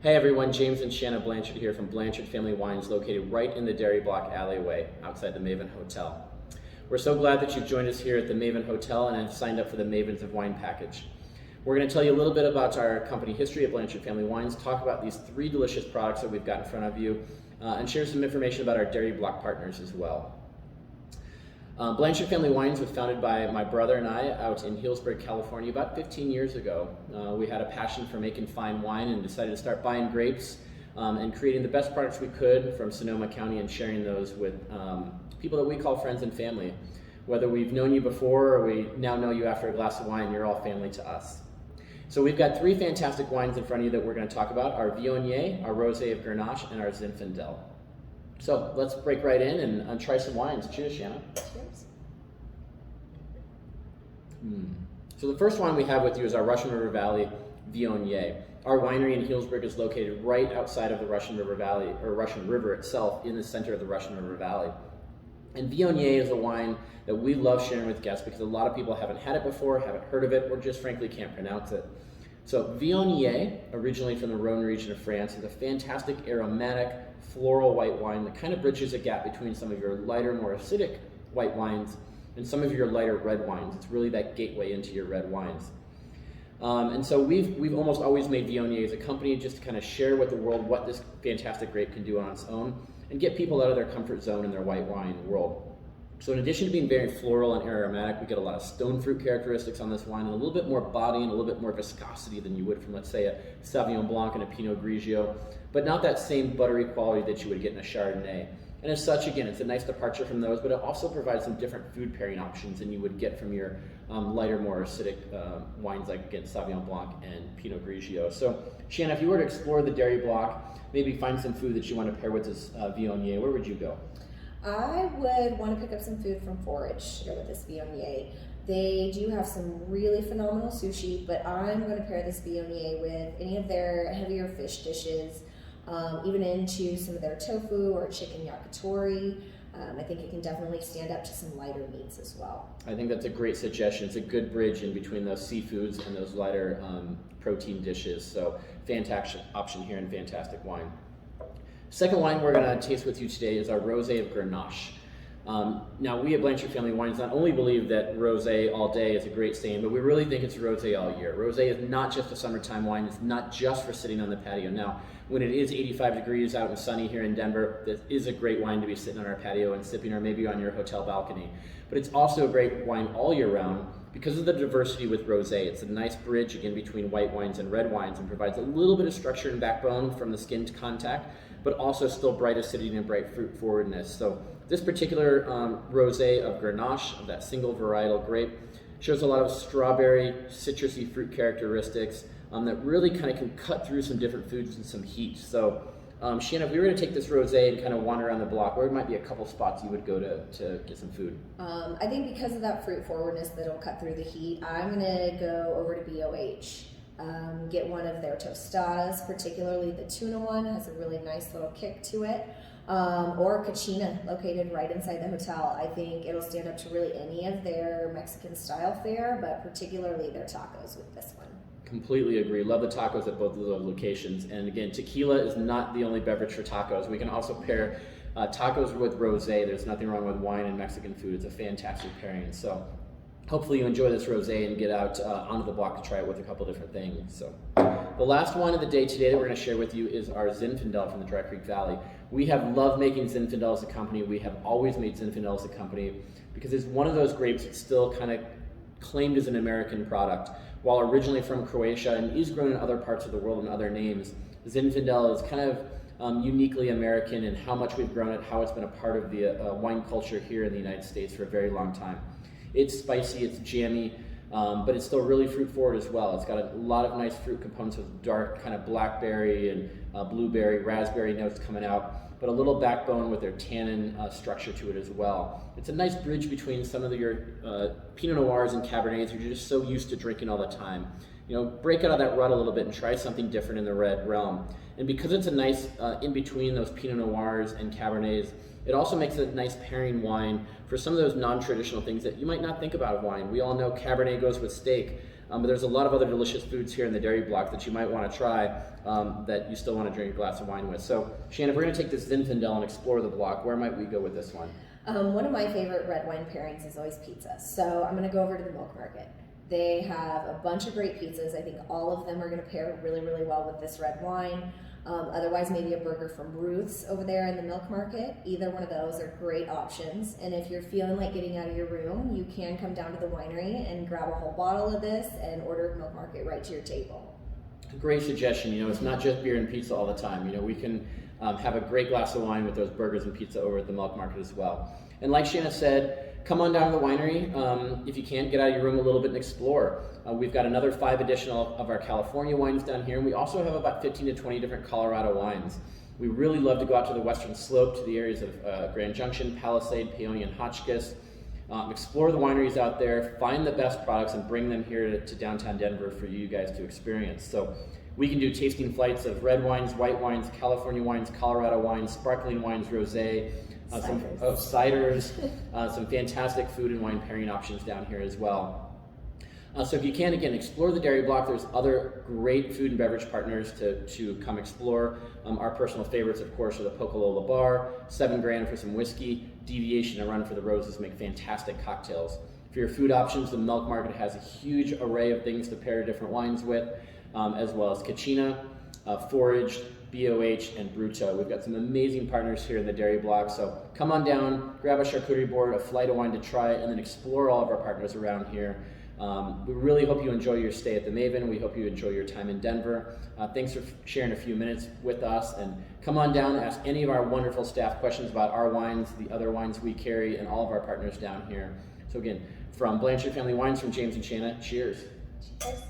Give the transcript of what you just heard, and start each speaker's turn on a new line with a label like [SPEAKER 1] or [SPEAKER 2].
[SPEAKER 1] Hey everyone, James and Shanna Blanchard here from Blanchard Family Wines, located right in the Dairy Block alleyway outside the Maven Hotel. We're so glad that you've joined us here at the Maven Hotel and have signed up for the Mavens of Wine package. We're going to tell you a little bit about our company history at Blanchard Family Wines, talk about these 3 delicious products that we've got in front of you, and share some information about our Dairy Block partners as well. Blanchard Family Wines was founded by my brother and I out in Healdsburg, California about 15 years ago. We had a passion for making fine wine and decided to start buying grapes and creating the best products we could from Sonoma County and sharing those with people that we call friends and family. Whether we've known you before or we now know you after a glass of wine, you're all family to us. So we've got 3 fantastic wines in front of you that we're going to talk about: our Viognier, our Rosé of Grenache, and our Zinfandel. So let's break right in and try some wines. Cheers, Shanna.
[SPEAKER 2] Cheers.
[SPEAKER 1] So the first wine we have with you is our Russian River Valley Viognier. Our winery in Healdsburg is located right outside of the Russian River Valley, or Russian River itself, in the center of the Russian River Valley. And Viognier is a wine that we love sharing with guests because a lot of people haven't had it before, haven't heard of it, or just frankly can't pronounce it. So Viognier, originally from the Rhone region of France, is a fantastic aromatic floral white wine that kind of bridges a gap between some of your lighter, more acidic white wines and some of your lighter red wines. It's really that gateway into your red wines. And so we've almost always made Viognier as a company just to kind of share with the world what this fantastic grape can do on its own and get people out of their comfort zone in their white wine world. So in addition to being very floral and aromatic, we get a lot of stone fruit characteristics on this wine and a little bit more body and a little bit more viscosity than you would from, let's say, a Sauvignon Blanc and a Pinot Grigio, but not that same buttery quality that you would get in a Chardonnay. And as such, again, it's a nice departure from those, but it also provides some different food pairing options than you would get from your lighter, more acidic wines like, again, Sauvignon Blanc and Pinot Grigio. So, Shanna, if you were to explore the Dairy Block, maybe find some food that you want to pair with this Viognier, where would you go?
[SPEAKER 2] I would want to pick up some food from Forage here with this Viognier. They do have some really phenomenal sushi, but I'm going to pair this Viognier with any of their heavier fish dishes, even into some of their tofu or chicken yakitori. I think it can definitely stand up to some lighter meats as well.
[SPEAKER 1] I think that's a great suggestion. It's a good bridge in between those seafoods and those lighter protein dishes. So fantastic option here and fantastic wine. Second wine we're going to taste with you today is our Rosé of Grenache. Now, we at Blanchard Family Wines not only believe that rosé all day is a great saying, but we really think it's rosé all year. Rosé is not just a summertime wine. It's not just for sitting on the patio. Now, when it is 85 degrees out and sunny here in Denver, this is a great wine to be sitting on our patio and sipping, or maybe on your hotel balcony. But it's also a great wine all year round because of the diversity with rosé. It's a nice bridge, again, between white wines and red wines, and provides a little bit of structure and backbone from the skin to contact, but also still bright acidity and bright fruit forwardness. So this particular Rosé of Grenache, of that single varietal grape, shows a lot of strawberry, citrusy fruit characteristics that really kind of can cut through some different foods and some heat. So Shanna, if we were to take this Rosé and kind of wander around the block, where might be a couple spots you would go to get some food?
[SPEAKER 2] I think because of that fruit forwardness that'll cut through the heat, I'm going to go over to BOH. Get one of their tostadas, particularly the tuna one, has a really nice little kick to it. Or Cachina, located right inside the hotel. I think it'll stand up to really any of their Mexican style fare, but particularly their tacos with this one.
[SPEAKER 1] Completely agree. Love the tacos at both of those locations. And again, tequila is not the only beverage for tacos. We can also pair tacos with rosé. There's nothing wrong with wine and Mexican food. It's a fantastic pairing. So hopefully you enjoy this rosé and get out onto the block to try it with a couple different things. So the last wine of the day today that we're going to share with you is our Zinfandel from the Dry Creek Valley. We have loved making Zinfandel as a company. We have always made Zinfandel as a company because it's one of those grapes that's still kind of claimed as an American product. While originally from Croatia and is grown in other parts of the world in other names, Zinfandel is kind of uniquely American in how much we've grown it, how it's been a part of the wine culture here in the United States for a very long time. It's spicy, it's jammy, but it's still really fruit forward as well. It's got a lot of nice fruit components with dark kind of blackberry and blueberry, raspberry notes coming out, but a little backbone with their tannin structure to it as well. It's a nice bridge between some of your Pinot Noirs and Cabernets you're just so used to drinking all the time. You know, break out of that rut a little bit and try something different in the red realm. And because it's a nice in between those Pinot Noirs and Cabernets, it also makes it a nice pairing wine for some of those non-traditional things that you might not think about of wine. We all know Cabernet goes with steak. But there's a lot of other delicious foods here in the dairy block that you might want to try that you still want to drink a glass of wine with. So Shannon, if we're going to take this Zinfandel and explore the block, where might we go with this one?
[SPEAKER 2] One of my favorite red wine pairings is always pizza. So I'm going to go over to the Milk Market. They have a bunch of great pizzas. I think all of them are going to pair really, really well with this red wine. Otherwise, maybe a burger from Ruth's over there in the Milk Market. Either one of those are great options. And if you're feeling like getting out of your room, you can come down to the winery and grab a whole bottle of this and order Milk Market right to your table.
[SPEAKER 1] Great suggestion. It's not just beer and pizza all the time. We can have a great glass of wine with those burgers and pizza over at the Milk Market as well. And like Shanna said, come on down to the winery. If you can, get out of your room a little bit and explore. We've got another 5 additional of our California wines down here, and we also have about 15 to 20 different Colorado wines. We really love to go out to the western slope, to the areas of Grand Junction, Palisade, Paonia, and Hotchkiss. Explore the wineries out there, find the best products, and bring them here to downtown Denver for you guys to experience. So we can do tasting flights of red wines, white wines, California wines, Colorado wines, sparkling wines, rosé, ciders, some fantastic food and wine pairing options down here as well. So if you can, again, explore the dairy block. There's other great food and beverage partners to come explore. Our personal favorites, of course, are the Pocolola Bar, 7 Grand for some whiskey, Deviation and Run for the Roses make fantastic cocktails. For your food options, the Milk Market has a huge array of things to pair different wines with, as well as Kachina, Foraged, BOH, and Bruto. We've got some amazing partners here in the dairy block, so come on down, grab a charcuterie board, a flight of wine to try, and then explore all of our partners around here. We really hope you enjoy your stay at the Maven. We hope you enjoy your time in Denver. Thanks for sharing a few minutes with us, and come on down and ask any of our wonderful staff questions about our wines, the other wines we carry, and all of our partners down here. So again, from Blanchard Family Wines, from James and Shanna, cheers.
[SPEAKER 2] Cheers.